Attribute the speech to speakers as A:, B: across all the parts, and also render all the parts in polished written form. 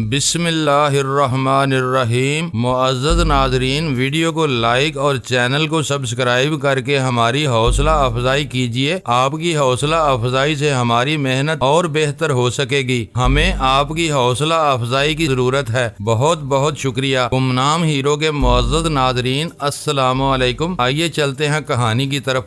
A: بسم اللہ الرحمن الرحیم۔ معزز ناظرین، ویڈیو کو لائک اور چینل کو سبسکرائب کر کے ہماری حوصلہ افزائی کیجیے۔ آپ کی حوصلہ افزائی سے ہماری محنت اور بہتر ہو سکے گی۔ ہمیں آپ کی حوصلہ افزائی کی ضرورت ہے۔ بہت بہت شکریہ۔ گمنام ہیرو کے معزز ناظرین، السلام علیکم۔ آئیے چلتے ہیں کہانی کی طرف۔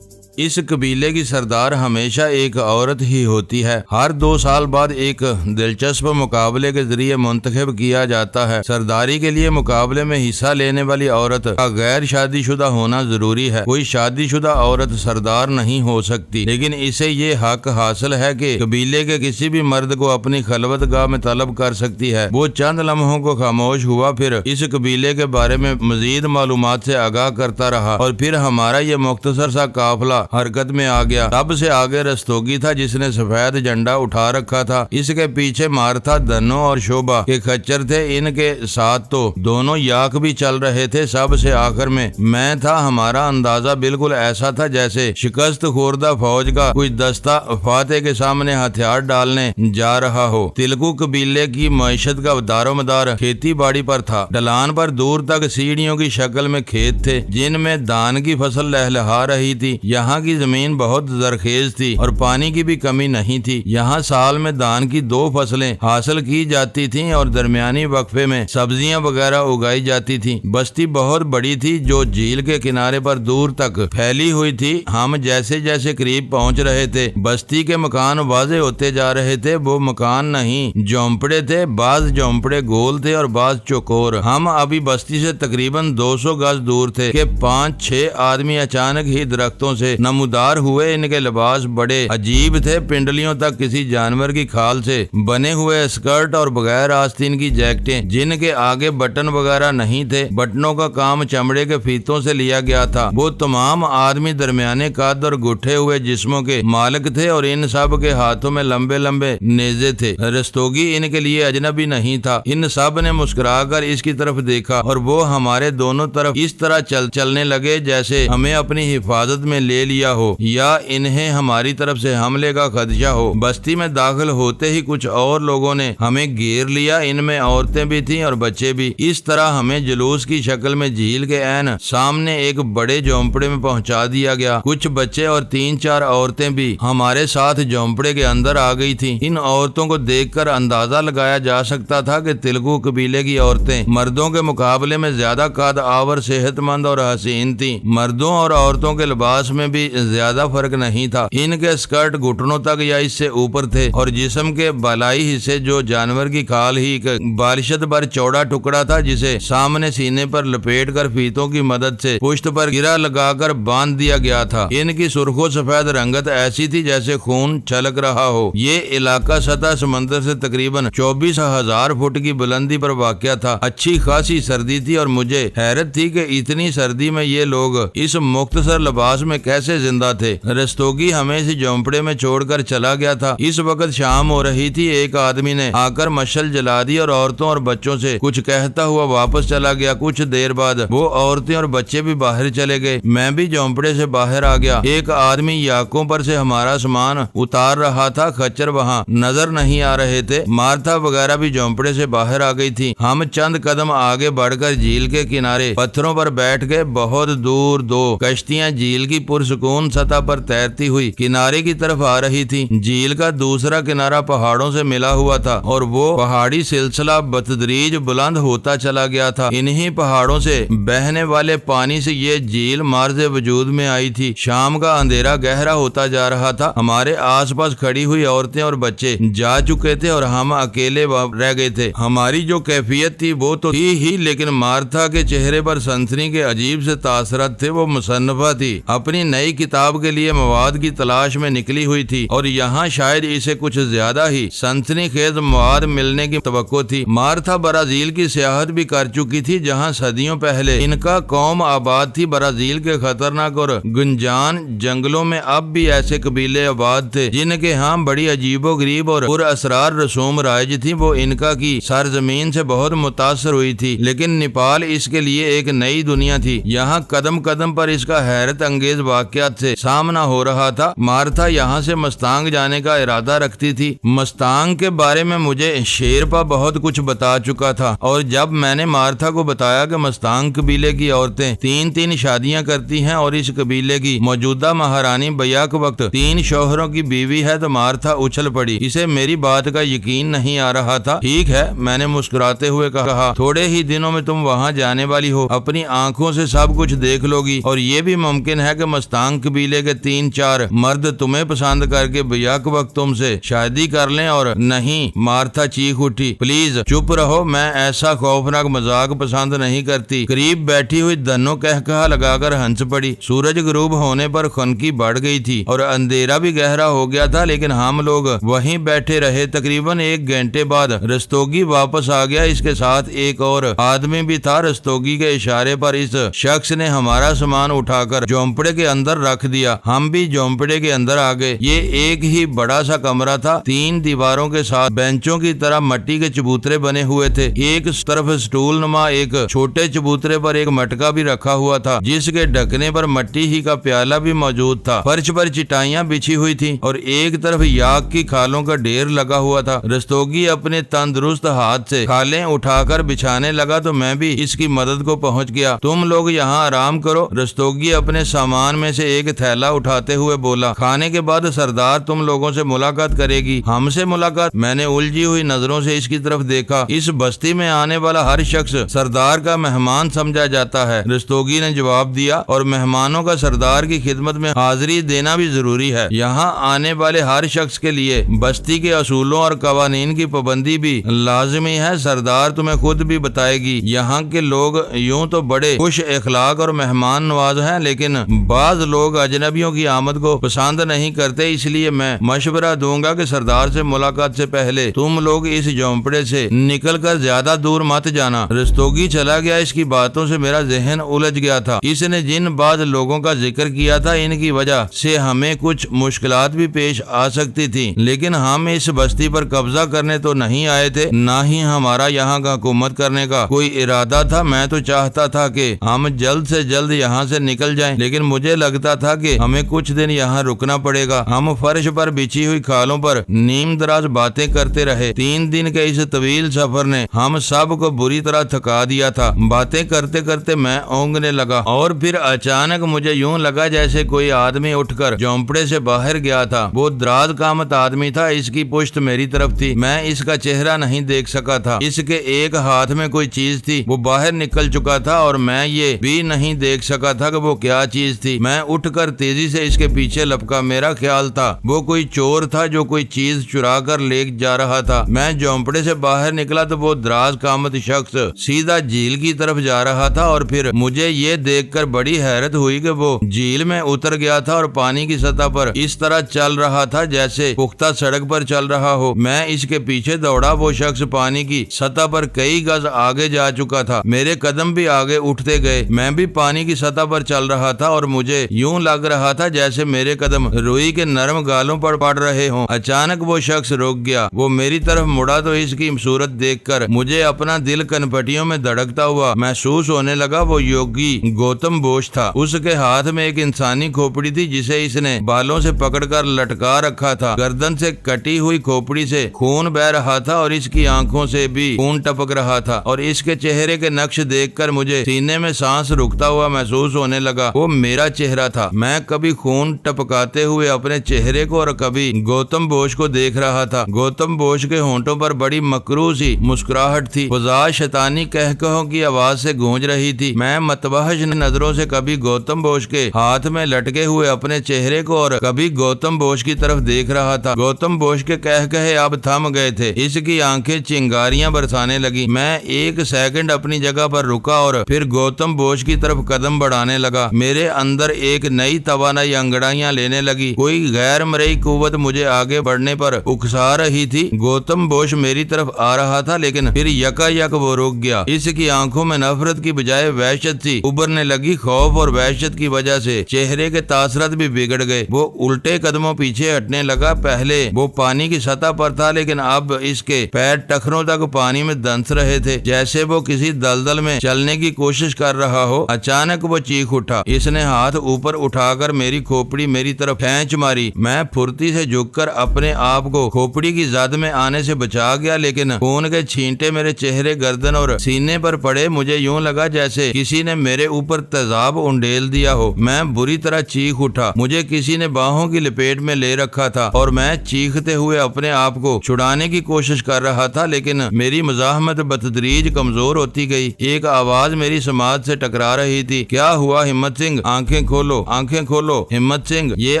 A: اس قبیلے کی سردار ہمیشہ ایک عورت ہی ہوتی ہے۔ ہر 2 سال بعد ایک دلچسپ مقابلے کے ذریعے منتخب کیا جاتا ہے۔ سرداری کے لیے مقابلے میں حصہ لینے والی عورت کا غیر شادی شدہ ہونا ضروری ہے۔ کوئی شادی شدہ عورت سردار نہیں ہو سکتی، لیکن اسے یہ حق حاصل ہے کہ قبیلے کے کسی بھی مرد کو اپنی خلوت گاہ میں طلب کر سکتی ہے۔ وہ چند لمحوں کو خاموش ہوا، پھر اس قبیلے کے بارے میں مزید معلومات سے آگاہ کرتا رہا، اور پھر ہمارا یہ مختصر سا قافلہ حرکت میں آ گیا۔ سب سے آگے رستوگی تھا، جس نے سفید جھنڈا اٹھا رکھا تھا۔ اس کے پیچھے مارتھا، دنو اور شوبھا کے خچر تھے۔ ان کے ساتھ تو دونوں یاک بھی چل رہے تھے۔ سب سے آخر میں تھا۔ ہمارا اندازہ بالکل ایسا تھا جیسے شکست خوردہ فوج کا کوئی دستہ فاتح کے سامنے ہتھیار ڈالنے جا رہا ہو۔ تلگو قبیلے کی معیشت کا دار و مدار کھیتی باڑی پر تھا۔ ڈھلان پر دور تک سیڑھیوں کی شکل میں کھیت تھے، جن میں دھان کی فصل لہلہا رہی تھی۔ یہاں کی زمین بہت زرخیز تھی اور پانی کی بھی کمی نہیں تھی۔ یہاں سال میں دھان کی 2 فصلیں حاصل کی جاتی تھیں اور درمیانی وقفے میں سبزیاں وغیرہ اگائی جاتی تھیں۔ بستی بہت بڑی تھی، جو جھیل کے کنارے پر دور تک پھیلی ہوئی تھی۔ ہم جیسے جیسے قریب پہنچ رہے تھے، بستی کے مکان واضح ہوتے جا رہے تھے۔ وہ مکان نہیں، جھونپڑے تھے۔ بعض جھونپڑے گول تھے اور بعض چوکور۔ ہم ابھی بستی سے تقریباً 200 گز دور تھے کہ 5-6 آدمی اچانک ہی درختوں سے نمودار ہوئے۔ ان کے لباس بڑے عجیب تھے، پنڈلیوں تک کسی جانور کی کھال سے بنے ہوئے اسکرٹ اور بغیر آستین کی جیکٹیں، جن کے آگے بٹن وغیرہ نہیں تھے۔ بٹنوں کا کام چمڑے کے فیتوں سے لیا گیا تھا۔ وہ تمام آدمی درمیانے قد اور گٹھے ہوئے جسموں کے مالک تھے، اور ان سب کے ہاتھوں میں لمبے لمبے نیزے تھے۔ رستوگی ان کے لیے اجنبی نہیں تھا۔ ان سب نے مسکرا کر اس کی طرف دیکھا، اور وہ ہمارے دونوں طرف اس طرح چلنے لگے جیسے ہمیں اپنی حفاظت میں لے لیا ہو یا انہیں ہماری طرف سے حملے کا خدشہ ہو۔ بستی میں داخل ہوتے ہی کچھ اور لوگوں نے ہمیں گھیر لیا۔ ان میں عورتیں بھی تھیں اور بچے بھی۔ اس طرح ہمیں جلوس کی شکل میں جھیل کے عین سامنے ایک بڑے جھونپڑے میں پہنچا دیا گیا۔ کچھ بچے اور 3-4 عورتیں بھی ہمارے ساتھ جھونپڑے کے اندر آ گئی تھیں۔ ان عورتوں کو دیکھ کر اندازہ لگایا جا سکتا تھا کہ تلگو قبیلے کی عورتیں مردوں کے مقابلے میں زیادہ قد آور، صحت مند اور حسین تھیں۔ مردوں اور عورتوں کے لباس میں بھی زیادہ فرق نہیں تھا۔ ان کے اسکرٹ گھٹنوں تک یا اس سے اوپر تھے، اور جسم کے بالائی حصے جو جانور کی کھال ہی بالشت پر چوڑا ٹکڑا تھا، جسے سامنے سینے پر لپیٹ کر فیتوں کی مدد سے پشت پر گرا لگا کر باندھ دیا گیا تھا۔ ان کی سرخ و سفید رنگت ایسی تھی جیسے خون چھلک رہا ہو۔ یہ علاقہ سطح سمندر سے تقریباً 24,000 فٹ کی بلندی پر واقع تھا۔ اچھی خاصی سردی تھی، اور مجھے حیرت تھی کہ اتنی سردی میں یہ لوگ اس مختصر لباس میں کیسے زندہ تھے۔ رستوگی ہمیں اس جھونپڑے میں چھوڑ کر چلا گیا تھا۔ اس وقت شام ہو رہی تھی۔ ایک آدمی نے آ کر مشعل جلا دی اور عورتوں اور بچوں سے کچھ کہتا ہوا واپس چلا گیا۔ کچھ دیر بعد وہ عورتیں اور بچے بھی باہر چلے گئے۔ میں بھی جھونپڑے سے باہر آ گیا۔ ایک آدمی یاکوں پر سے ہمارا سامان اتار رہا تھا۔ خچر وہاں نظر نہیں آ رہے تھے۔ مارتھا وغیرہ بھی جھونپڑے سے باہر آ گئی تھی۔ ہم چند قدم آگے بڑھ کر جھیل کے کنارے پتھروں پر بیٹھ گئے۔ بہت دور 2 کشتیاں جھیل کی پرسکون سطح پر تیرتی ہوئی کنارے کی طرف آ رہی تھی۔ جھیل کا دوسرا کنارہ پہاڑوں سے ملا ہوا تھا، اور وہ پہاڑی سلسلہ بتدریج بلند ہوتا چلا گیا تھا۔ انہی پہاڑوں سے بہنے والے پانی سے یہ جھیل مارز وجود میں آئی تھی۔ شام کا اندھیرا گہرا ہوتا جا رہا تھا۔ ہمارے آس پاس کھڑی ہوئی عورتیں اور بچے جا چکے تھے، اور ہم اکیلے رہ گئے تھے۔ ہماری جو کیفیت تھی وہ تو تھی ہی، لیکن مارتھا کے چہرے پر سنسنی کے عجیب سے تاثرات تھے۔ وہ مصنفہ تھی، اپنی نئی کتاب کے لیے مواد کی تلاش میں نکلی ہوئی تھی، اور یہاں شاید اسے کچھ زیادہ ہی سنسنی خیز مواد ملنے کی توقع تھی۔ مارتھا برازیل کی سیاحت بھی کر چکی تھی، جہاں صدیوں پہلے ان کا قوم آباد تھی۔ برازیل کے خطرناک اور گنجان جنگلوں میں اب بھی ایسے قبیلے آباد تھے جن کے ہاں بڑی عجیب و غریب اور پر اسرار رسوم رائج تھی۔ وہ انکا کی سرزمین سے بہت متاثر ہوئی تھی، لیکن نیپال اس کے لیے ایک نئی دنیا تھی۔ یہاں قدم قدم پر اس کا حیرت انگیز واقعہ واقعات سے سامنا ہو رہا تھا۔ مارتھا یہاں سے مستانگ جانے کا ارادہ رکھتی تھی۔ مستانگ کے بارے میں مجھے شیرپا بہت کچھ بتا چکا تھا، اور جب میں نے مارتھا کو بتایا کہ مستانگ قبیلے کی عورتیں 3 شادیاں کرتی ہیں اور اس قبیلے کی موجودہ مہارانی بیک وقت 3 شوہروں کی بیوی ہے، تو مارتھا اچھل پڑی۔ اسے میری بات کا یقین نہیں آ رہا تھا۔ ٹھیک ہے، میں نے مسکراتے ہوئے کہا، تھوڑے ہی دنوں میں تم وہاں جانے والی ہو، اپنی آنکھوں سے سب کچھ دیکھ لو گی، اور یہ بھی ممکن ہے کہ مستانگ قبیلے کے 3-4 مرد تمہیں پسند کر کے بیک وقت تم سے شادی کر لیں۔ اور نہیں، مارتھا چیخ اٹھی، پلیز چپ رہو، میں ایسا خوفناک مذاق پسند نہیں کرتی۔ قریب بیٹھی ہوئی دنو کہا لگا کر ہنس پڑی۔ سورج غروب ہونے پر خنکی بڑھ گئی تھی اور اندھیرا بھی گہرا ہو گیا تھا، لیکن ہم لوگ وہیں بیٹھے رہے۔ تقریباً 1 گھنٹے بعد رستوگی واپس آ گیا۔ اس کے ساتھ ایک اور آدمی بھی تھا۔ رستوگی کے اشارے پر اس شخص نے ہمارا سامان اٹھا کر جھونپڑے کے اندر رکھ دیا۔ ہم بھی جھونپڑے کے اندر آ گئے۔ یہ ایک ہی بڑا سا کمرہ تھا، 3 دیواروں کے ساتھ بینچوں کی طرح مٹی کے چبوترے بنے ہوئے تھے۔ ایک طرف سٹول نما ایک چھوٹے چبوترے پر ایک مٹکا بھی رکھا ہوا تھا، جس کے ڈھکنے پر مٹی ہی کا پیالہ بھی موجود تھا۔ فرش پر چٹائیاں بچھی ہوئی تھی اور ایک طرف یاک کی کھالوں کا ڈھیر لگا ہوا تھا۔ رستوگی اپنے تندرست ہاتھ سے کھالیں اٹھا کر بچھانے لگا تو میں بھی اس کی مدد کو پہنچ گیا۔ تم لوگ یہاں آرام کرو، رستوگی اپنے سامان میں سے ایک تھیلا اٹھاتے ہوئے بولا۔ کھانے کے بعد سردار تم لوگوں سے ملاقات کرے گی۔ ہم سے ملاقات؟ میں نے الجھی ہوئی نظروں سے اس کی طرف دیکھا۔ اس بستی میں آنے والا ہر شخص سردار کا مہمان سمجھا جاتا ہے، رستوگی نے جواب دیا، اور مہمانوں کا سردار کی خدمت میں حاضری دینا بھی ضروری ہے۔ یہاں آنے والے ہر شخص کے لیے بستی کے اصولوں اور قوانین کی پابندی بھی لازمی ہے۔ سردار تمہیں خود بھی بتائے گی۔ یہاں کے لوگ یوں تو بڑے خوش اخلاق اور مہمان نواز ہیں، لیکن بعض لوگ اجنبیوں کی آمد کو پسند نہیں کرتے، اس لیے میں مشورہ دوں گا کہ سردار سے ملاقات سے پہلے تم لوگ اس جھونپڑے سے نکل کر زیادہ دور مت جانا۔ رستوگی چلا گیا۔ اس کی باتوں سے میرا ذہن الجھ گیا تھا۔ اس نے جن بعض لوگوں کا ذکر کیا تھا، ان کی وجہ سے ہمیں کچھ مشکلات بھی پیش آ سکتی تھی، لیکن ہم اس بستی پر قبضہ کرنے تو نہیں آئے تھے، نہ ہی ہمارا یہاں کا حکومت کرنے کا کوئی ارادہ تھا۔ میں تو چاہتا تھا کہ ہم جلد سے جلد یہاں سے نکل جائیں، لیکن مجھے لگتا تھا کہ ہمیں کچھ دن یہاں رکنا پڑے گا۔ ہم فرش پر بچھی ہوئی کھالوں پر نیم دراز باتیں کرتے رہے۔ 3 دن کے اس طویل سفر نے ہم سب کو بری طرح تھکا دیا تھا۔ باتیں کرتے کرتے میں اونگنے لگا، اور پھر اچانک مجھے یوں لگا جیسے کوئی آدمی اٹھ کر جھونپڑے سے باہر گیا تھا۔ وہ دراز قامت آدمی تھا، اس کی پشت میری طرف تھی۔ میں اس کا چہرہ نہیں دیکھ سکا تھا۔ اس کے ایک ہاتھ میں کوئی چیز تھی، وہ باہر نکل چکا تھا، اور میں یہ بھی نہیں دیکھ سکا تھا کہ وہ کیا چیز تھی۔ میں اٹھ کر تیزی سے اس کے پیچھے لپکا۔ میرا خیال تھا وہ کوئی چور تھا جو کوئی چیز چرا کر لے جا رہا تھا۔ میں جھونپڑے سے باہر نکلا تو وہ دراز قامت شخص سیدھا جھیل کی طرف جا رہا تھا، اور پھر مجھے یہ دیکھ کر بڑی حیرت ہوئی کہ وہ جھیل میں اتر گیا تھا اور پانی کی سطح پر اس طرح چل رہا تھا جیسے پختہ سڑک پر چل رہا ہو۔ میں اس کے پیچھے دوڑا۔ وہ شخص پانی کی سطح پر کئی گز آگے جا چکا تھا۔ میرے قدم بھی آگے اٹھتے گئے۔ میں بھی پانی کی سطح پر چل رہا تھا، اور مجھے یوں لگ رہا تھا جیسے میرے قدم روئی کے نرم گالوں پر پڑ رہے ہوں۔ اچانک وہ شخص رک گیا۔ وہ میری طرف مڑا تو اس کی صورت دیکھ کر مجھے اپنا دل کنپٹیوں میں دھڑکتا ہوا محسوس ہونے لگا۔ وہ یوگی گوتم بوش تھا۔ اس کے ہاتھ میں ایک انسانی کھوپڑی تھی جسے اس نے بالوں سے پکڑ کر لٹکا رکھا تھا۔ گردن سے کٹی ہوئی کھوپڑی سے خون بہ رہا تھا، اور اس کی آنکھوں سے بھی خون ٹپک رہا تھا، اور اس کے چہرے کے نقش دیکھ کر مجھے سینے میں سانس رکتا ہوا محسوس ہونے لگا۔ وہ میرا چہرہ تھا۔ میں کبھی خون ٹپکاتے ہوئے اپنے چہرے کو اور کبھی گوتم بوش کو دیکھ رہا تھا۔ گوتم بوش کے ہونٹوں پر بڑی مکروہ سی مسکراہٹ تھی۔ فضا شیطانی کہکہوں کی آواز سے گونج رہی تھی۔ میں متوحش نظروں سے کبھی گوتم بوش کے ہاتھ میں لٹکے ہوئے اپنے چہرے کو اور کبھی گوتم بوش کی طرف دیکھ رہا تھا۔ گوتم بوش کے کہے اب تھم گئے تھے۔ اس کی آنکھیں چنگاریاں برسانے لگی۔ میں 1 سیکنڈ اپنی جگہ پر رکا اور پھر گوتم بوش کی طرف قدم بڑھانے لگا۔ میرے اندر ایک نئی توانائی انگڑائیاں لینے لگی۔ کوئی غیر مرئی قوت مجھے آگے بڑھنے پر اکسا رہی تھی۔ گوتم بوش میری طرف آ رہا تھا، لیکن پھر یکا یک وہ رک گیا۔ اس کی آنکھوں میں نفرت کی بجائے وحشت سی ابھرنے لگی۔ خوف اور وحشت کی وجہ سے چہرے کے تاثرات بھی بگڑ گئے۔ وہ الٹے قدموں پیچھے ہٹنے لگا۔ پہلے وہ پانی کی سطح پر تھا، لیکن اب اس کے پیر ٹخنوں تک پانی میں دنس رہے تھے، جیسے وہ کسی دلدل میں چلنے کی کوشش کر رہا ہو۔ اچانک وہ چیخ اٹھا۔ اس نے ہاتھ اوپر اوپر اٹھا کر میری کھوپڑی میری طرف کھینچ ماری۔ میں پھرتی سے جھک کر اپنے آپ کو کھوپڑی کی زد میں آنے سے بچا گیا، لیکن خون کے چھینٹے میرے چہرے، گردن اور سینے پر پڑے۔ مجھے یوں لگا جیسے کسی نے میرے اوپر تیزاب انڈیل دیا ہو۔ میں بری طرح چیخ اٹھا۔ مجھے کسی نے باہوں کی لپیٹ میں لے رکھا تھا اور میں چیختے ہوئے اپنے آپ کو چھڑانے کی کوشش کر رہا تھا، لیکن میری مزاحمت بتدریج کمزور ہوتی گئی۔ ایک آواز میری سماعت سے ٹکرا رہی تھی، کیا ہوا ہمت سنگھ؟ آنکھیں کھولو، آنکھیں کھولو ہمت سنگھ۔ یہ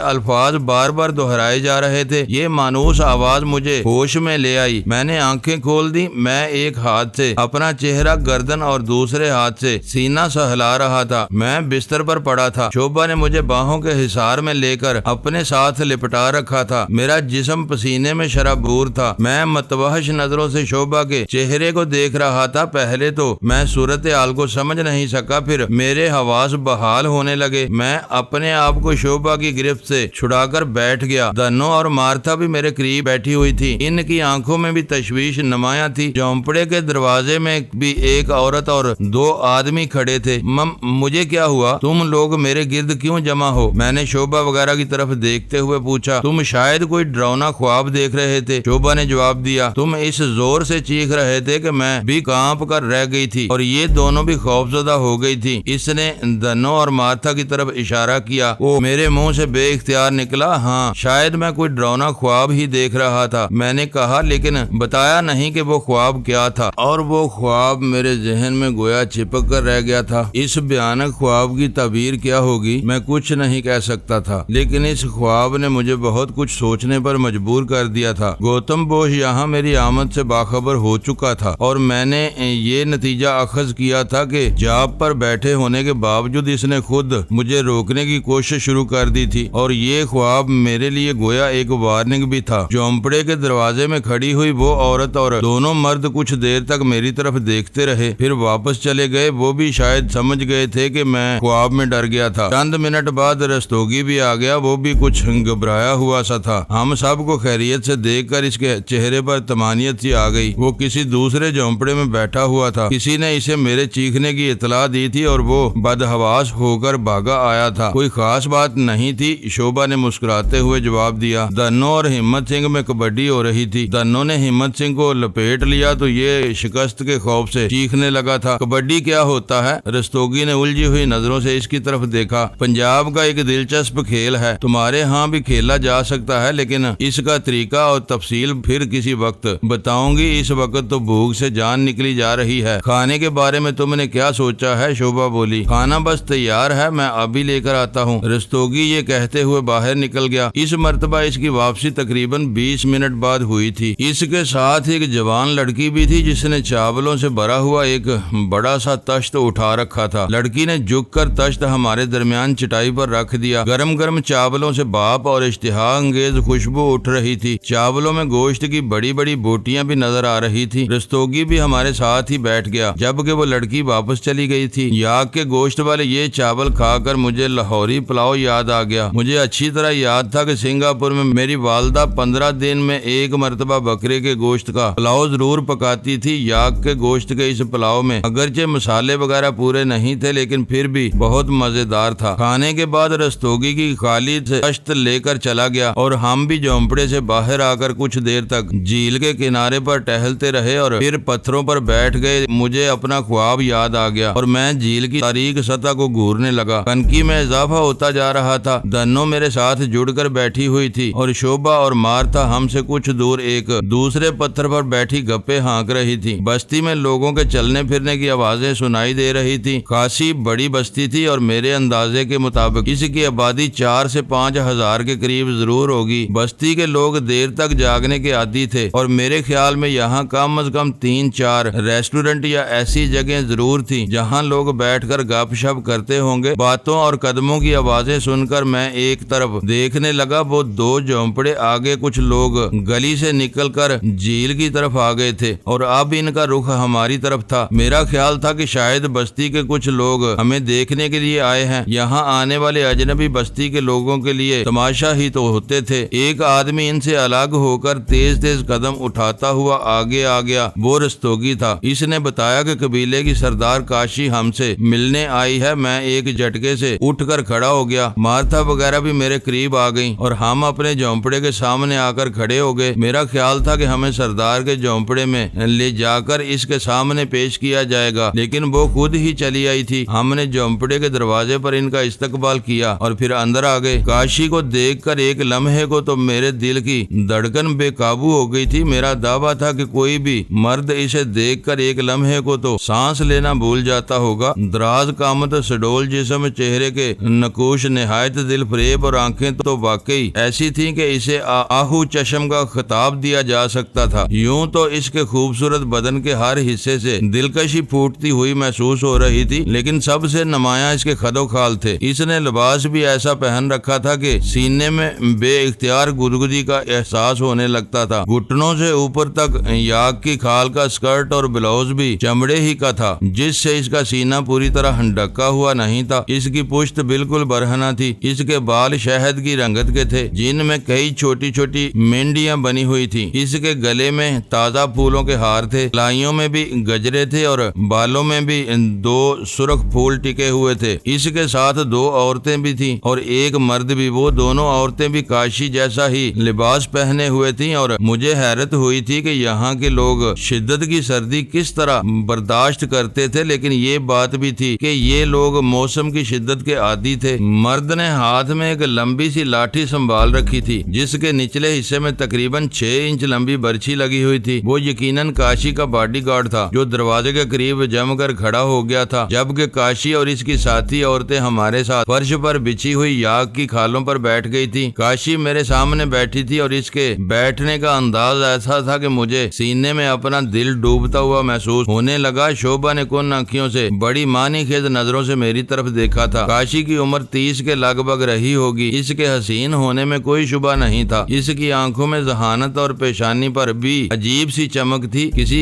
A: الفاظ بار بار دہرائے جا رہے تھے۔ یہ مانوس آواز مجھے ہوش میں لے آئی۔ میں نے آنکھیں کھول دی۔ میں ایک ہاتھ سے اپنا چہرہ، گردن اور دوسرے ہاتھ سے سینہ سہلا رہا تھا۔ میں بستر پر پڑا تھا۔ شوبھا نے مجھے باہوں کے حصار میں لے کر اپنے ساتھ لپٹا رکھا تھا۔ میرا جسم پسینے میں شرابور تھا۔ میں متوحش نظروں سے شوبھا کے چہرے کو دیکھ رہا تھا۔ پہلے تو میں صورتحال کو سمجھ نہیں سکا، پھر میرے حواس بحال ہونے لگے۔ میں اپنے آپ کو شوبھا کی گرفت سے چھڑا کر بیٹھ گیا۔ دنو اور مارتھا بھی میرے قریب بیٹھی ہوئی تھی۔ ان کی آنکھوں میں بھی تشویش نمایاں تھی۔ جھونپڑے کے دروازے میں بھی ایک عورت اور دو آدمی کھڑے تھے۔ مجھے کیا ہوا؟ تم لوگ میرے گرد کیوں جمع ہو؟ میں نے شوبھا وغیرہ کی طرف دیکھتے ہوئے پوچھا۔ تم شاید کوئی ڈراؤنا خواب دیکھ رہے تھے، شوبھا نے جواب دیا۔ تم اس زور سے چیخ رہے تھے کہ میں بھی کانپ کر رہ گئی تھی اور یہ دونوں بھی خوفزدہ ہو گئی تھی۔ اس نے دنو اور مارتھا کی طرف اشارہ کیا۔ وہ میرے منہ سے بے اختیار نکلا، ہاں شاید میں کوئی ڈراؤنا خواب ہی دیکھ رہا تھا، میں نے کہا، لیکن بتایا نہیں کہ وہ خواب کیا تھا، اور وہ خواب میرے ذہن میں گویا چپک کر رہ گیا تھا۔ اس بھیانک خواب کی تعبیر کیا ہوگی میں کچھ نہیں کہہ سکتا تھا، لیکن اس خواب نے مجھے بہت کچھ سوچنے پر مجبور کر دیا تھا۔ گوتم بوش یہاں میری آمد سے باخبر ہو چکا تھا اور میں نے یہ نتیجہ اخذ کیا تھا کہ جاب پر بیٹھے ہونے کے باوجود اس نے خود مجھے روکنے کی کوشش شروع کر دی تھی، اور یہ خواب میرے لیے گویا ایک وارننگ بھی تھا۔ جھونپڑے کے دروازے میں کھڑی ہوئی وہ عورت اور دونوں مرد کچھ دیر تک میری طرف دیکھتے رہے، پھر واپس چلے گئے۔ وہ بھی شاید سمجھ گئے تھے کہ میں خواب میں ڈر گیا تھا۔ چند منٹ بعد رستوگی بھی آ گیا۔ وہ بھی کچھ گھبرایا ہوا سا تھا۔ ہم سب کو خیریت سے دیکھ کر اس کے چہرے پر طمانینت سی آ گئی۔ وہ کسی دوسرے جھونپڑے میں بیٹھا ہوا تھا۔ کسی نے اسے میرے چیخنے کی اطلاع دی تھی اور وہ بدحواس ہو کر بھاگا آیا تھا۔ کوئی خاص بات نہیں تھی، شوبھا نے مسکراتے ہوئے جواب دیا۔ دنو اور ہمت سنگھ میں کبڈی ہو رہی تھی۔ دنو نے ہمت سنگھ کو لپیٹ لیا تو یہ شکست کے خوف سے چیخنے لگا تھا۔ کبڈی کیا ہوتا ہے؟ رستوگی نے الجھی ہوئی نظروں سے اس کی طرف دیکھا۔ پنجاب کا ایک دلچسپ کھیل ہے، تمہارے ہاں بھی کھیلا جا سکتا ہے، لیکن اس کا طریقہ اور تفصیل پھر کسی وقت بتاؤں گی۔ اس وقت تو بھوک سے جان نکلی جا رہی ہے۔ کھانے کے بارے میں تم نے کیا سوچا ہے؟ شوبھا بولی۔ کھانا بس تیار ہے، میں ابھی لے کر آتا ہوں۔ رستوگی یہ کہتے ہوئے باہر نکل گیا۔ اس مرتبہ اس کی واپسی تقریباً 20 منٹ بعد ہوئی تھی۔ اس کے ساتھ ایک جوان لڑکی بھی تھی جس نے چاولوں سے بھرا ہوا ایک بڑا سا تشت اٹھا رکھا تھا۔ لڑکی نے جھک کر تشت ہمارے درمیان چٹائی پر رکھ دیا۔ گرم گرم چاولوں سے بھاپ اور اشتہا انگیز خوشبو اٹھ رہی تھی۔ چاولوں میں گوشت کی بڑی بڑی بوٹیاں بھی نظر آ رہی تھی۔ رستوگی بھی ہمارے ساتھ ہی بیٹھ گیا جبکہ وہ لڑکی واپس چلی گئی تھی۔ یاک کے گوشت والے یہ چاول کھا کر مجھے لاہوری پلاؤ یاد آ گیا۔ مجھے اچھی طرح یاد تھا کہ سنگاپور میں میری والدہ 15 دن میں ایک مرتبہ بکرے کے گوشت کا پلاؤ ضرور پکاتی تھی۔ یاک کے گوشت کے اس پلاؤ میں اگرچہ مسالے وغیرہ پورے نہیں تھے، لیکن پھر بھی بہت مزیدار تھا۔ کھانے کے بعد رستوگی کی خالی تشت لے کر چلا گیا اور ہم بھی جھونپڑے سے باہر آ کر کچھ دیر تک جھیل کے کنارے پر ٹہلتے رہے اور پھر پتھروں پر بیٹھ گئے۔ مجھے اپنا خواب یاد آ گیا اور میں جھیل کی تاریک سطح کو گھورنے لگا۔ کنکی میں اضافہ ہوتا جا رہا تھا۔ دنو میرے ساتھ جڑ کر بیٹھی ہوئی تھی اور شوبھا اور مارتھا ہم سے کچھ دور ایک دوسرے پتھر پر بیٹھی گپے ہانک رہی تھی۔ بستی میں لوگوں کے چلنے پھرنے کی آوازیں سنائی دے رہی تھی۔ خاصی بڑی بستی تھی اور میرے اندازے کے مطابق اس کی آبادی 4 سے 5 ہزار کے قریب ضرور ہوگی۔ بستی کے لوگ دیر تک جاگنے کے عادی تھے اور میرے خیال میں یہاں کم از کم 3-4 ریسٹورنٹ یا ایسی جگہیں ضرور تھی جہاں لوگ بیٹھ کر گپ شپ کرتے ہوں گے۔ باتوں اور قدموں کی آوازیں سن کر میں ایک طرف دیکھنے لگا۔ وہ 2 جھونپڑے آگے کچھ لوگ گلی سے نکل کر جھیل کی طرف آ گئے تھے اور اب ان کا رخ ہماری طرف تھا۔ میرا خیال تھا کہ شاید بستی کے کچھ لوگ ہمیں دیکھنے کے لیے آئے ہیں۔ یہاں آنے والے اجنبی بستی کے لوگوں کے لیے تماشا ہی تو ہوتے تھے۔ ایک آدمی ان سے الگ ہو کر تیز تیز قدم اٹھاتا ہوا آگے آ گیا۔ وہ رستوگی تھا۔ اس نے بتایا کہ قبیلے کی سردار کاشی ہم سے ملنے آئی ہے۔ میں ایک جھٹکے سے اٹھ اٹھ کر کھڑا ہو گیا۔ مارتھا وغیرہ بھی میرے قریب آ گئیں اور ہم اپنے جھونپڑے کے سامنے آ کر کھڑے ہو گئے۔ میرا خیال تھا کہ ہمیں سردار کے جھونپڑے میں لے جا کر اس کے سامنے پیش کیا جائے گا، لیکن وہ خود ہی چلی آئی تھی۔ ہم نے جھونپڑے کے دروازے پر ان کا استقبال کیا اور پھر اندر آ گئے۔ کاشی کو دیکھ کر ایک لمحے کو تو میرے دل کی دھڑکن بے قابو ہو گئی تھی۔ میرا دعویٰ تھا کہ کوئی بھی مرد اسے دیکھ کر ایک لمحے کو تو سانس لینا بھول جاتا ہوگا۔ دراز قامت، سڈول جسم، چہرے کے نقوش نہایت دل فریب اور آنکھیں تو واقعی ایسی تھیں کہ اسے آہو چشم کا خطاب دیا جا سکتا تھا۔ یوں تو اس کے خوبصورت بدن کے ہر حصے سے دلکشی پھوٹتی ہوئی محسوس ہو رہی تھی، لیکن سب سے نمایاں اس کے خد و خال تھے۔ اس نے لباس بھی ایسا پہن رکھا تھا کہ سینے میں بے اختیار گدگدی کا احساس ہونے لگتا تھا۔ گھٹنوں سے اوپر تک یاک کی کھال کا اسکرٹ اور بلاؤز بھی چمڑے ہی کا تھا، جس سے اس کا سینہ پوری طرح ڈھکا ہوا نہیں تھا۔ اس کی پشت بالکل برہنہ تھی۔ اس کے بال شہد کی رنگت کے تھے، جن میں کئی چھوٹی چھوٹی مینڈیاں بنی ہوئی تھی۔ اس کے گلے میں تازہ پھولوں کے ہار تھے، لائیوں میں بھی گجرے تھے اور بالوں میں بھی 2 سرخ پھول ٹکے ہوئے تھے۔ اس کے ساتھ 2 عورتیں بھی تھیں اور ایک مرد بھی۔ وہ دونوں عورتیں بھی کاشی جیسا ہی لباس پہنے ہوئے تھیں اور مجھے حیرت ہوئی تھی کہ یہاں کے لوگ شدت کی سردی کس طرح برداشت کرتے تھے، لیکن یہ بات بھی تھی کہ یہ لوگ موسم کی شدت کے عادی تھے۔ مرد نے ہاتھ میں ایک لمبی سی لاٹھی سنبھال رکھی تھی، جس کے نچلے حصے میں تقریباً 6 انچ لمبی برچھی لگی ہوئی تھی۔ وہ یقیناً کاشی کا باڈی گارڈ تھا، جو دروازے کے قریب جم کر کھڑا ہو گیا تھا، جبکہ کاشی اور اس کی ساتھی عورتیں ہمارے ساتھ فرش پر بچھی ہوئی یاک کی کھالوں پر بیٹھ گئی تھی۔ کاشی میرے سامنے بیٹھی تھی اور اس کے بیٹھنے کا انداز ایسا تھا کہ مجھے سینے میں اپنا دل ڈوبتا ہوا محسوس ہونے لگا۔ شوبھا نے کن آنکھوں سے بڑی معنی خیز نظروں سے میری طرف دیکھا تھا۔ کاشی کی عمر 30 کے لگ بھگ رہی ہوگی۔ اس کے حسین ہونے میں کوئی شبہ نہیں تھا۔ اس کی آنکھوں میں ذہانت اور پیشانی پر بھی عجیب سی چمک تھی۔ کسی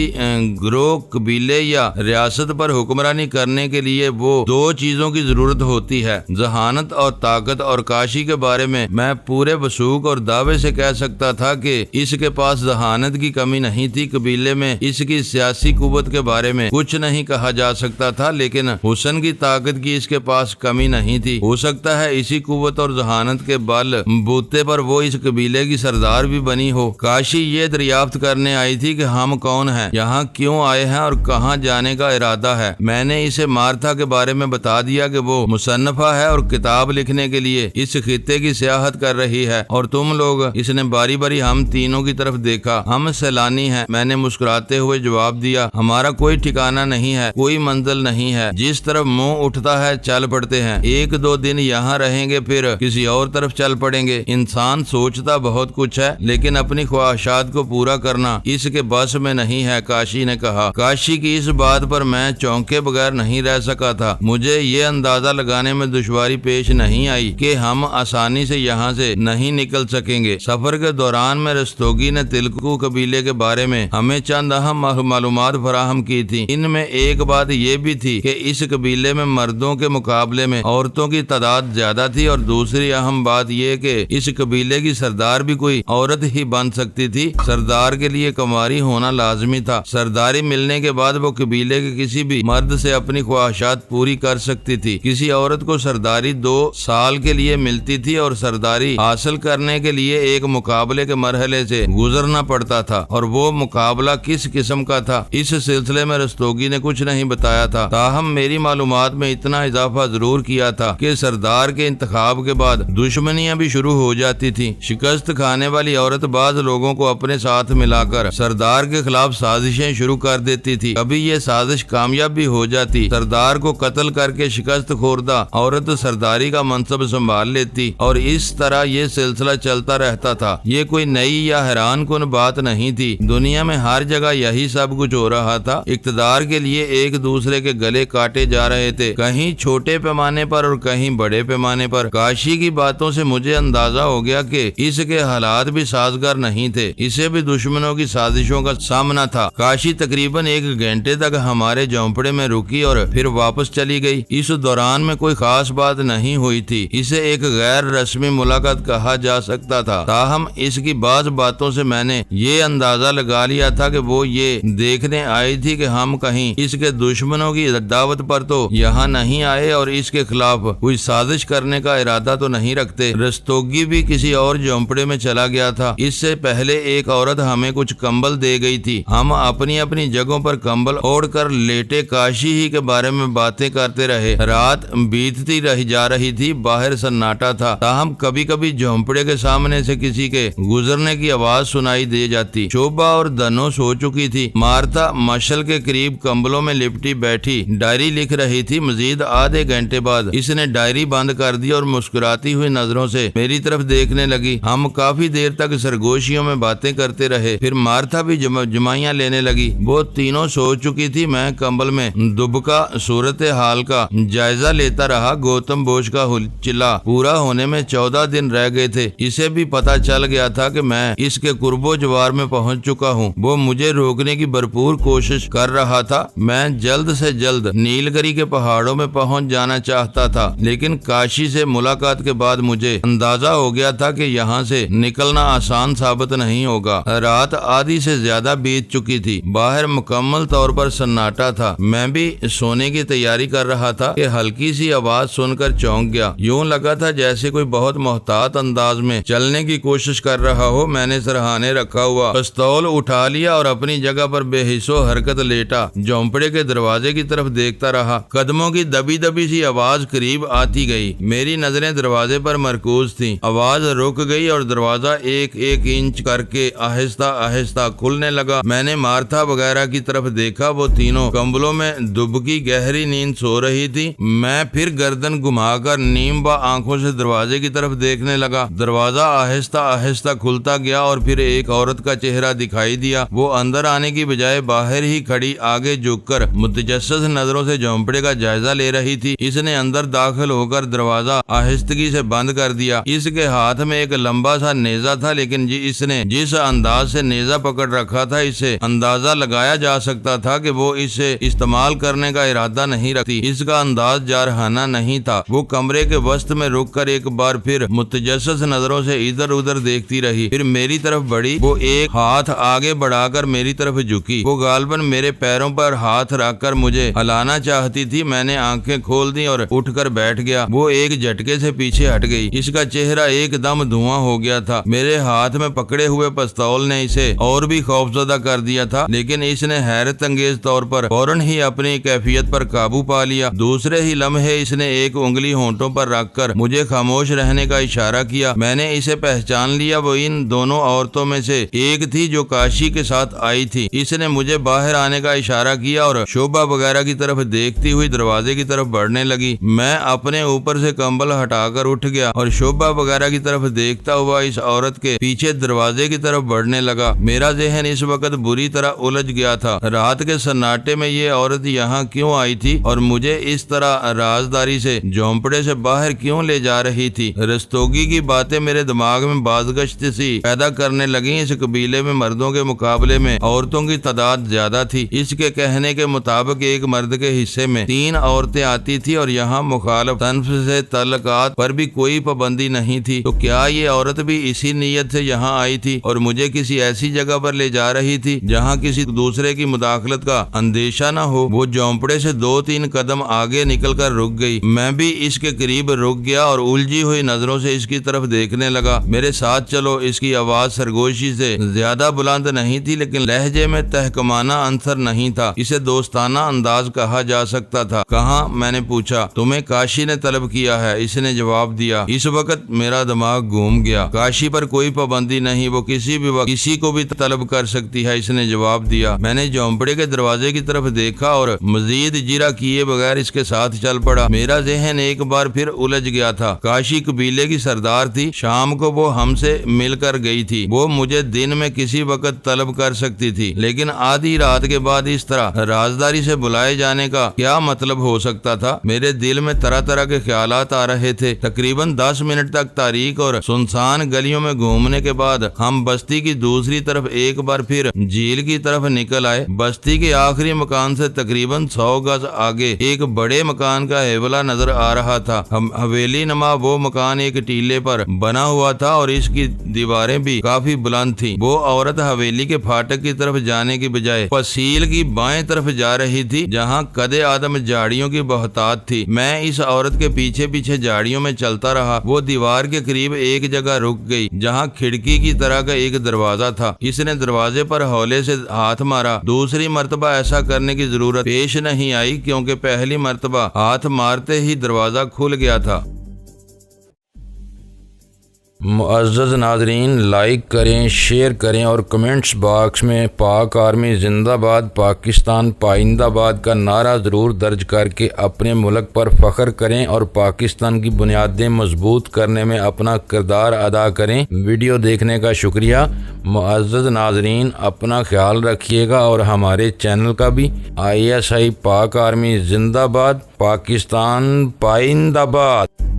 A: گروہ، قبیلے یا ریاست پر حکمرانی کرنے کے لیے وہ 2 چیزوں کی ضرورت ہوتی ہے، ذہانت اور طاقت، اور کاشی کے بارے میں پورے وثوق اور دعوے سے کہہ سکتا تھا کہ اس کے پاس ذہانت کی کمی نہیں تھی۔ قبیلے میں اس کی سیاسی قوت کے بارے میں کچھ نہیں کہا جا سکتا تھا، لیکن حسن کی طاقت کی اس کے پاس کمی نہیں تھی۔ ہو سکتا ہے اسی قوت اور ذہانت کے بل بوتے پر وہ اس قبیلے کی سردار بھی بنی ہو۔ کاشی یہ دریافت کرنے آئی تھی کہ ہم کون ہیں، یہاں کیوں آئے ہیں اور کہاں جانے کا ارادہ ہے۔ میں نے اسے مارتھا کے بارے میں بتا دیا کہ وہ مصنفہ ہے اور کتاب لکھنے کے لیے اس خطے کی سیاحت کر رہی ہے، اور تم لوگ۔ اس نے باری باری ہم تینوں کی طرف دیکھا۔ ہم سیلانی ہیں، میں نے مسکراتے ہوئے جواب دیا۔ ہمارا کوئی ٹھکانہ نہیں ہے، کوئی منزل نہیں ہے، جس طرف منہ اٹھتا ہے چل پڑتے ہیں۔ 1-2 دن یہاں رہیں گے، پھر کسی اور طرف چل پڑیں گے۔ انسان سوچتا بہت کچھ ہے، لیکن اپنی خواہشات کو پورا کرنا اس کے بس میں نہیں ہے، کاشی نے کہا۔ کاشی کی اس بات پر میں چونکے بغیر نہیں رہ سکا تھا۔ مجھے یہ اندازہ لگانے میں دشواری پیش نہیں آئی کہ ہم آسانی سے یہاں سے نہیں نکل سکیں گے۔ سفر کے دوران میں رستوگی نے تلکو قبیلے کے بارے میں ہمیں چند اہم معلومات فراہم کی تھی۔ ان میں ایک بات یہ بھی تھی کہ اس قبیلے میں مردوں کے مقابلے میں عورتوں کی تعداد زیادہ تھی، اور دوسری اہم بات یہ کہ اس قبیلے کی سردار بھی کوئی عورت ہی بن سکتی تھی۔ سردار کے لیے کنواری ہونا لازمی تھا۔ سرداری ملنے کے بعد وہ قبیلے کے کسی بھی مرد سے اپنی خواہشات پوری کر سکتی تھی۔ کسی عورت کو سرداری 2 سال کے لیے ملتی تھی اور سرداری حاصل کرنے کے لیے ایک مقابلے کے مرحلے سے گزرنا پڑتا تھا، اور وہ مقابلہ کس قسم کا تھا اس سلسلے میں رستوگی نے کچھ نہیں بتایا تھا۔ تاہم میری معلومات میں اتنا اضافہ ضرور کیا تھا کہ سردار کے انتخاب کے بعد دشمنیاں بھی شروع ہو جاتی تھی۔ شکست کھانے والی عورت بعض لوگوں کو اپنے ساتھ ملا کر سردار کے خلاف سازشیں شروع کر دیتی تھی۔ کبھی یہ سازش کامیاب بھی ہو جاتی، سردار کو قتل کر کے شکست خوردہ عورت سرداری کا منصب سنبھال لیتی، اور اس طرح یہ سلسلہ چلتا رہتا تھا۔ یہ کوئی نئی یا حیران کن بات نہیں تھی، دنیا میں ہر جگہ یہی سب کچھ ہو رہا تھا۔ اقتدار کے لیے ایک دوسرے کے گلے کاٹے جا رہے تھے، کہیں چھوٹے پیمانے پر اور کہیں بڑے پیمانے پر۔ کاشی کی باتوں سے مجھے اندازہ ہو گیا کہ اس کے حالات بھی سازگار نہیں تھے، اسے بھی دشمنوں کی سازشوں کا سامنا تھا۔ کاشی تقریباً 1 گھنٹے تک ہمارے جھونپڑے میں رکی اور پھر واپس چلی گئی۔ اس دوران میں کوئی خاص بات نہیں ہوئی تھی، اسے ایک غیر رسمی ملاقات کہا جا سکتا تھا۔ تاہم اس کی بعض باتوں سے میں نے یہ اندازہ لگا لیا تھا کہ وہ یہ دیکھنے آئی تھی کہ ہم کہیں اس کے دشمنوں کی دعوت پر تو یہاں نہیں آئے اور اس کے خلاف خلاف کوئی سازش کرنے کا ارادہ تو نہیں رکھتے؟ رستوگی بھی کسی اور جھونپڑے میں چلا گیا تھا۔ اس سے پہلے ایک عورت ہمیں کچھ کمبل دے گئی تھی۔ ہم اپنی اپنی جگہوں پر کمبل اوڑھ کر لیٹے کاشی ہی کے بارے میں باتیں کرتے رہے۔ رات بیتتی جا رہی تھی، باہر سناٹا تھا، تاہم کبھی کبھی جھونپڑے کے سامنے سے کسی کے گزرنے کی آواز سنائی دے جاتی۔ شوبھا اور دنو سو چکی تھی۔ مارتا مشل کے قریب کمبلوں میں لپٹی بیٹھی ڈائری لکھ رہی تھی۔ مزید آدھے گھنٹے بعد اس نے ڈائری بند کر دی اور مسکراتی ہوئی نظروں سے میری طرف دیکھنے لگی۔ ہم کافی دیر تک سرگوشیوں میں باتیں کرتے رہے، پھر مارتا بھی جمائیاں لینے لگی۔ وہ تینوں سو چکی تھی۔ میں کمبل میں دبکا صورت حال کا جائزہ لیتا رہا۔ گوتم بوش کا چلا پورا ہونے میں 14 دن رہ گئے تھے۔ اسے بھی پتا چل گیا تھا کہ میں اس کے قرب و جوار میں پہنچ چکا ہوں۔ وہ مجھے روکنے کی بھرپور کوشش کر رہا تھا۔ میں جلد سے جلد نیل گری کے پہاڑوں میں پہنچ جانا چاہتا تھا، لیکن کاشی سے ملاقات کے بعد مجھے اندازہ ہو گیا تھا کہ یہاں سے نکلنا آسان ثابت نہیں ہوگا۔ رات آدھی سے زیادہ بیت چکی تھی۔ باہر مکمل طور پر سناٹا تھا۔ میں بھی سونے کی تیاری کر رہا تھا کہ ہلکی سی آواز سن کر چونک گیا۔ یوں لگا تھا جیسے کوئی بہت محتاط انداز میں چلنے کی کوشش کر رہا ہو۔ میں نے سرہانے رکھا ہوا پستول اٹھا لیا اور اپنی جگہ پر بے حس و حرکت لیٹا جھونپڑے کے دروازے کی طرف دیکھتا رہا۔ قدموں کی دبی دبی سی آواز قریب آتی گئی۔ میری نظریں دروازے پر مرکوز تھیں۔ آواز رک گئی اور دروازہ ایک ایک انچ کر کے آہستہ آہستہ کھلنے لگا۔ میں نے مارتھا وغیرہ کی طرف دیکھا۔ وہ تینوں کمبلوں میں دبکی گہری نیند سو رہی تھی۔ میں پھر گردن گھما کر نیم با آنکھوں سے دروازے کی طرف دیکھنے لگا۔ دروازہ آہستہ آہستہ کھلتا گیا اور پھر ایک عورت کا چہرہ دکھائی دیا۔ وہ اندر آنے کی بجائے باہر ہی کھڑی آگے جھک کر متجسس نظروں سے جھونپڑے کا جائزہ لے رہی تھی۔ اس نے اندر داخل ہو کر دروازہ آہستگی سے بند کر دیا۔ اس کے ہاتھ میں ایک لمبا سا نیزہ تھا، لیکن اس نے جس انداز سے نیزہ پکڑ رکھا تھا، اسے اندازہ لگایا جا سکتا تھا کہ وہ اسے استعمال کرنے کا ارادہ نہیں رکھتی۔ اس کا انداز جارحانہ نہیں تھا۔ وہ کمرے کے وسط میں رک کر ایک بار پھر متجسس نظروں سے ادھر ادھر دیکھتی رہی، پھر میری طرف بڑھی۔ وہ ایک ہاتھ آگے بڑھا کر میری طرف جھکی۔ وہ غالباً میرے پیروں پر ہاتھ رکھ کر مجھے ہلانا چاہتی تھی۔ میں نے آنکھیں کھول دی اور اٹھ کر بیٹھ گیا۔ وہ ایک جھٹکے سے پیچھے ہٹ گئی۔ اس کا چہرہ ایک دم دھواں ہو گیا تھا۔ میرے ہاتھ میں پکڑے ہوئے پستول نے اسے اور بھی خوفزدہ کر دیا تھا، لیکن اس نے حیرت انگیز طور پر فوراً ہی اپنی کیفیت پر قابو پا لیا۔ دوسرے ہی لمحے اس نے ایک انگلی ہونٹوں پر رکھ کر مجھے خاموش رہنے کا اشارہ کیا۔ میں نے اسے پہچان لیا۔ وہ ان دونوں عورتوں میں سے ایک تھی جو کاشی کے ساتھ آئی تھی۔ اس نے مجھے باہر آنے کا اشارہ کیا اور شوبھا وغیرہ کی طرف دیکھتی ہوئی دروازے کی طرف بڑھنے لگی۔ میں اپنے اوپر سے کمبل ہٹا کر اٹھ گیا اور شوبھا وغیرہ کی طرف دیکھتا ہوا اس عورت کے پیچھے دروازے کی طرف بڑھنے لگا۔ میرا ذہن اس وقت بری طرح الجھ گیا تھا۔ رات کے سناٹے میں یہ عورت یہاں کیوں آئی تھی اور مجھے اس طرح رازداری سے جھونپڑے سے باہر کیوں لے جا رہی تھی؟ رستوگی کی باتیں میرے دماغ میں بازگشت سی پیدا کرنے لگیں۔ اس قبیلے میں مردوں کے مقابلے میں عورتوں کی تعداد زیادہ تھی۔ اس کے کہنے کے مطابق ایک مرد کے حصے میں 3 عورتیں آتی تھی اور یہاں مخالف صنف سے تعلقات پر بھی کوئی پابندی نہیں تھی۔ تو کیا یہ عورت بھی اسی نیت سے یہاں آئی تھی اور مجھے کسی ایسی جگہ پر لے جا رہی تھی جہاں کسی دوسرے کی مداخلت کا اندیشہ نہ ہو؟ وہ جھونپڑے سے 2-3 قدم آگے نکل کر رک گئی۔ میں بھی اس کے قریب رک گیا اور الجھی ہوئی نظروں سے اس کی طرف دیکھنے لگا۔ میرے ساتھ چلو۔ اس کی آواز سرگوشی سے زیادہ بلند نہیں تھی، لیکن لہجے میں تحکمانہ عنصر نہیں تھا۔ اسے دوستانہ انداز کہا جا سکتا تھا۔ کہاں؟ میں نے پوچھا۔ تمہیں کاشی نے طلب کیا ہے، اس نے جواب دیا۔ اس وقت میرا دماغ گھوم گیا۔ کاشی پر کوئی پابندی نہیں، وہ کسی بھی وقت کسی کو بھی طلب کر سکتی ہے، اس نے جواب دیا۔ میں نے جھونپڑے کے دروازے کی طرف دیکھا اور مزید جرا کیے بغیر اس کے ساتھ چل پڑا۔ میرا ذہن ایک بار پھر الجھ گیا تھا۔ کاشی قبیلے کی سردار تھی۔ شام کو وہ ہم سے مل کر گئی تھی۔ وہ مجھے دن میں کسی وقت طلب کر سکتی تھی، لیکن آدھی رات کے بعد اس طرح رازداری سے بلائے جانے کا کیا مطلب ہو سکتا تھا؟ میرے دل میں طرح طرح کے خیالات آ رہے تھے۔ تقریباً 10 منٹ تک تاریک اور سنسان گلیوں میں گھومنے کے بعد ہم بستی کی دوسری طرف ایک بار پھر جھیل کی طرف نکل آئے۔ بستی کے آخری مکان سے تقریباً 100 گز آگے ایک بڑے مکان کا حوالہ نظر آ رہا تھا۔ حویلی نما وہ مکان ایک ٹیلے پر بنا ہوا تھا اور اس کی دیواریں بھی کافی بلند تھیں۔ وہ عورت حویلی کے پھاٹک کی طرف جانے کی بجائے پسیل کی بائیں طرف جا رہی تھی، جہاں قد آدم جھاڑیوں کی بہتات تھی۔ میں میں اس عورت کے پیچھے پیچھے جھاڑیوں میں چلتا رہا۔ وہ دیوار کے قریب ایک جگہ رک گئی جہاں کھڑکی کی طرح کا ایک دروازہ تھا۔ اس نے دروازے پر ہولے سے ہاتھ مارا۔ دوسری مرتبہ ایسا کرنے کی ضرورت پیش نہیں آئی کیونکہ پہلی مرتبہ ہاتھ مارتے ہی دروازہ کھل گیا تھا۔ معزز ناظرین، لائک کریں، شیئر کریں اور کمنٹس باکس میں پاک آرمی زندہ باد، پاکستان پائندہ باد کا نعرہ ضرور درج کر کے اپنے ملک پر فخر کریں اور پاکستان کی بنیادیں مضبوط کرنے میں اپنا کردار ادا کریں۔ ویڈیو دیکھنے کا شکریہ۔ معزز ناظرین، اپنا خیال رکھیے گا اور ہمارے چینل کا بھی۔ ISI پاک آرمی زندہ باد، پاکستان پائندہ باد۔